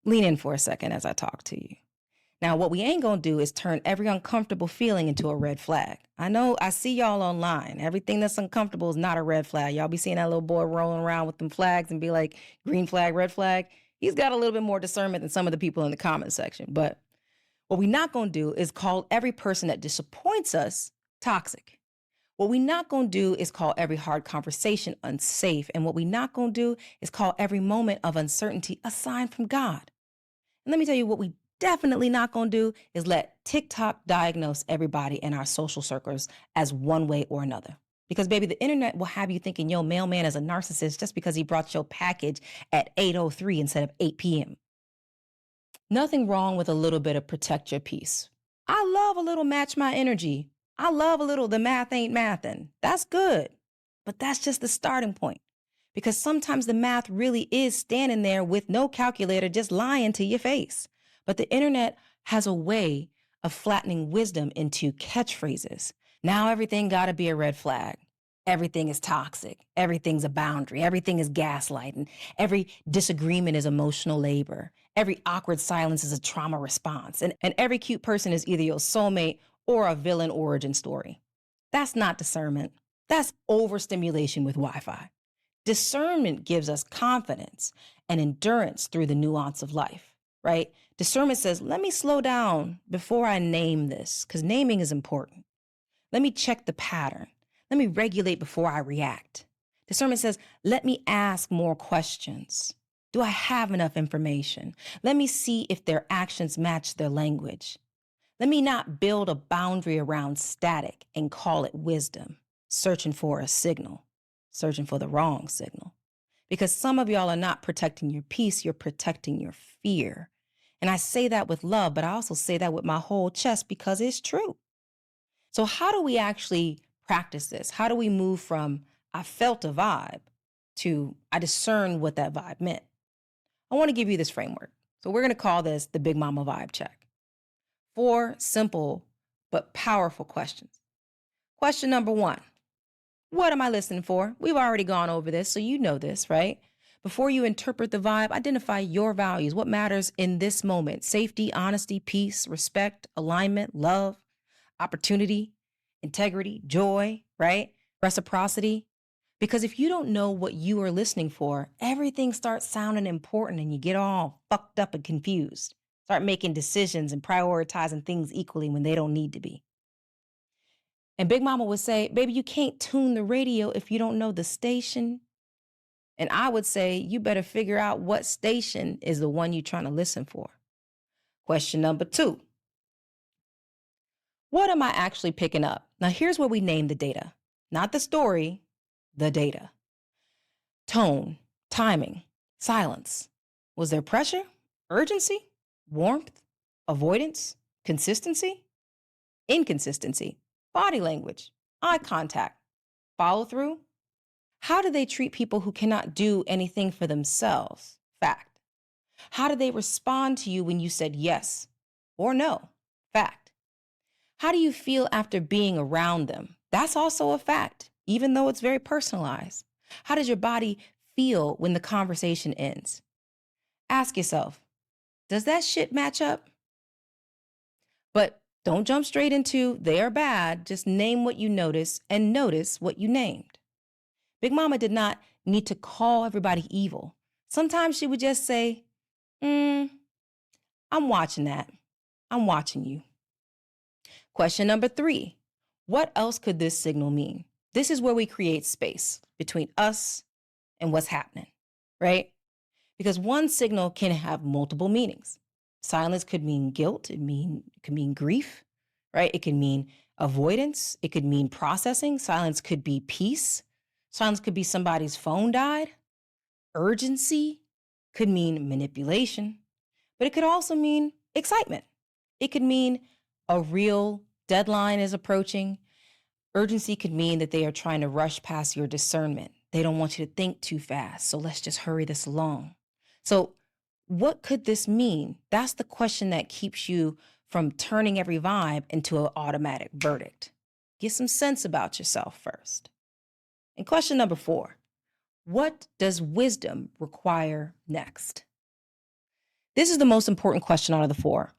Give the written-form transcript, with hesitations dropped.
Lean in for a second as I talk to you. Now, what we ain't gonna do is turn every uncomfortable feeling into a red flag. I know I see y'all online. Everything that's uncomfortable is not a red flag. Y'all be seeing that little boy rolling around with them flags and be like, green flag, red flag. He's got a little bit more discernment than some of the people in the comment section. But what we're not gonna do is call every person that disappoints us toxic. What we're not gonna do is call every hard conversation unsafe. And what we're not gonna do is call every moment of uncertainty a sign from God. And let me tell you what we definitely not going to do is let TikTok diagnose everybody in our social circles as one way or another. Because baby, the internet will have you thinking your mailman is a narcissist just because he brought your package at 8:03 instead of 8 p.m. Nothing wrong with a little bit of protect your peace. I love a little match my energy. I love a little the math ain't mathin'. That's good. But that's just the starting point. Because sometimes the math really is standing there with no calculator just lying to your face. But the internet has a way of flattening wisdom into catchphrases. Now everything got to be a red flag. Everything is toxic. Everything's a boundary. Everything is gaslighting. Every disagreement is emotional labor. Every awkward silence is a trauma response. And every cute person is either your soulmate or a villain origin story. That's not discernment. That's overstimulation with Wi Fi. Discernment gives us confidence and endurance through the nuance of life, right? Discernment says, let me slow down before I name this, because naming is important. Let me check the pattern. Let me regulate before I react. Discernment says, let me ask more questions. Do I have enough information? Let me see if their actions match their language. Let me not build a boundary around static and call it wisdom, searching for a signal, searching for the wrong signal. Because some of y'all are not protecting your peace, you're protecting your fear. And I say that with love, but I also say that with my whole chest because it's true. So how do we actually practice this? How do we move from I felt a vibe to I discern what that vibe meant? I want to give you this framework. So we're going to call this the Big Mama Vibe Check. 4 simple but powerful questions. Question number 1. What am I listening for? We've already gone over this, so you know this, right? Before you interpret the vibe, identify your values. What matters in this moment? Safety, honesty, peace, respect, alignment, love, opportunity, integrity, joy, right? Reciprocity. Because if you don't know what you are listening for, everything starts sounding important and you get all fucked up and confused. Start making decisions and prioritizing things equally when they don't need to be. And Big Mama would say, baby, you can't tune the radio if you don't know the station. And I would say, you better figure out what station is the one you're trying to listen for. Question number 2. What am I actually picking up? Now, here's where we name the data, not the story, the data. Tone, timing, silence. Was there pressure, urgency, warmth, avoidance, consistency, inconsistency, body language, eye contact, follow through? How do they treat people who cannot do anything for themselves? Fact. How do they respond to you when you said yes or no? Fact. How do you feel after being around them? That's also a fact, even though it's very personalized. How does your body feel when the conversation ends? Ask yourself, does that shit match up? But don't jump straight into they are bad. Just name what you notice and notice what you named. Big Mama did not need to call everybody evil. Sometimes she would just say, I'm watching that. I'm watching you. Question number 3. What else could this signal mean? This is where we create space between us and what's happening, right? Because one signal can have multiple meanings. Silence could mean guilt. It could mean grief, right? It could mean avoidance. It could mean processing. Silence could be peace. Silence could be somebody's phone died. Urgency could mean manipulation, but it could also mean excitement. It could mean a real deadline is approaching. Urgency could mean that they are trying to rush past your discernment. They don't want you to think too fast, so let's just hurry this along. So what could this mean? That's the question that keeps you from turning every vibe into an automatic verdict. Get some sense about yourself first. And question number 4, what does wisdom require next? This is the most important question out of the four.